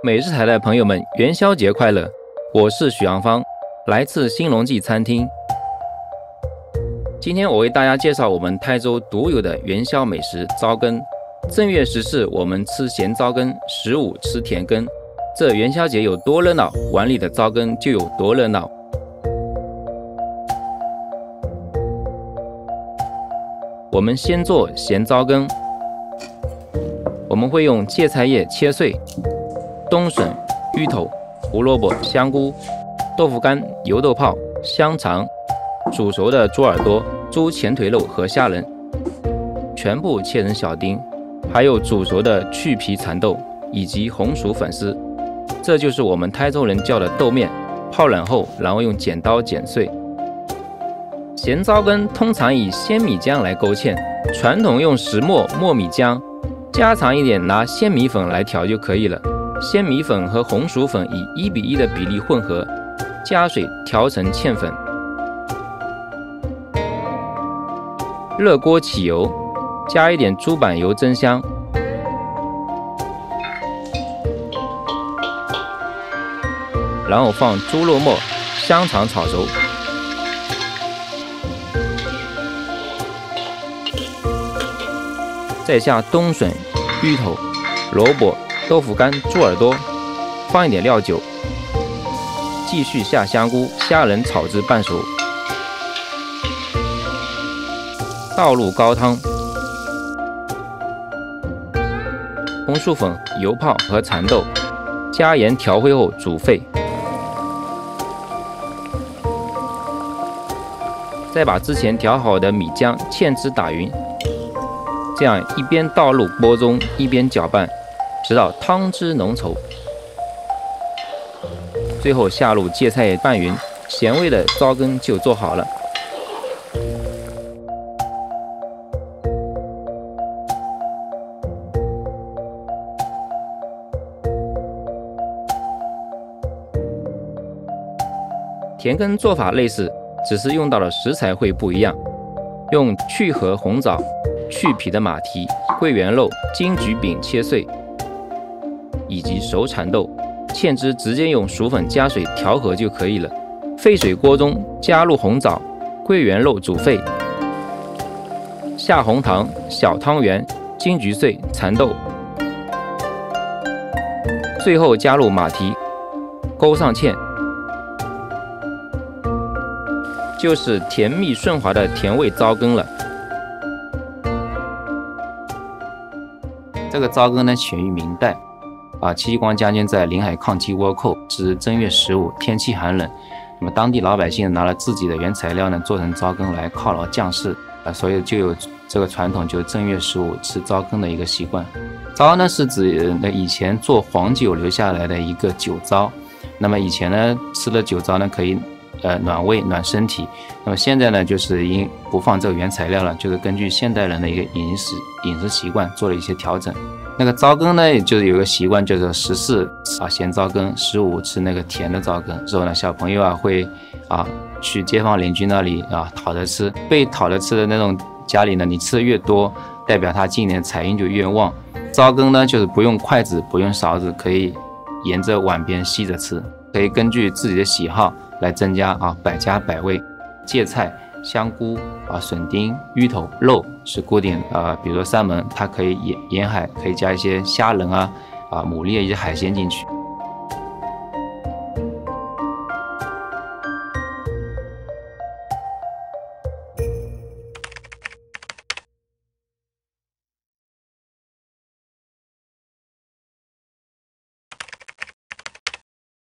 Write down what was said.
美食台的朋友们，元宵节快乐！我是许阳芳，来自新荣记餐厅。今天我为大家介绍我们台州独有的元宵美食糟羹。正月14我们吃咸糟羹，15吃甜羹。这元宵节有多热闹，碗里的糟羹就有多热闹。我们先做咸糟羹，我们会用芥菜叶切碎，冬笋、芋头、胡萝卜、香菇、豆腐干、油豆泡、香肠、煮熟的猪耳朵、猪前腿肉和虾仁，全部切成小丁，还有煮熟的去皮蚕豆以及红薯粉丝。这就是我们台州人叫的豆面，泡冷后，然后用剪刀剪碎。咸糟羹通常以鲜米浆来勾芡，传统用石磨磨米浆，家常一点拿鲜米粉来调就可以了。鲜米粉和红薯粉以1:1的比例混合，加水调成芡粉。热锅起油，加一点猪板油增香。然后放猪肉末、香肠炒熟。再下冬笋、芋头、萝卜、豆腐干、猪耳朵，放一点料酒，继续下香菇、虾仁炒至半熟，倒入高汤，红薯粉、油泡和蚕豆，加盐调烩后煮沸，再把之前调好的米浆芡汁打匀。这样一边倒入锅中，一边搅拌，直到汤汁浓稠。最后下入芥菜叶拌匀，咸味的糟羹就做好了。甜羹做法类似，只是用到的食材会不一样。用去核红枣、去皮的马蹄、桂圆肉、金桔饼切碎，以及熟蚕豆，芡汁直接用薯粉加水调和就可以了。沸水锅中加入红枣、桂圆肉煮沸，下红糖、小汤圆、金桔碎、蚕豆，最后加入马蹄，勾上芡，就是甜蜜顺滑的甜味糟羹了。这个糟羹呢，起于明代，戚继光将军在临海抗击倭寇，至正月15，天气寒冷，那么当地老百姓拿了自己的原材料呢，做成糟羹来犒劳将士，所以就有这个传统，就正月15吃糟羹的一个习惯。糟呢是指以前做黄酒留下来的一个酒糟，那么以前呢吃了酒糟呢可以暖胃暖身体，那么现在呢就是因不放这个原材料了，就是根据现代人的一个饮食习惯做了一些调整。那个糟羹呢，就是有一个习惯，就是14吃咸糟羹，15吃那个甜的糟羹。之后呢，小朋友会去街坊邻居那里讨着吃，被讨着吃的那种家里呢，你吃的越多，代表他今年财运就越旺。糟羹呢，就是不用筷子，不用勺子，可以沿着碗边吸着吃，可以根据自己的喜好来增加百家百味。芥菜、香菇笋丁、芋头、肉是固定比如说三门，它可以沿海可以加一些虾仁牡蛎一些海鲜进去。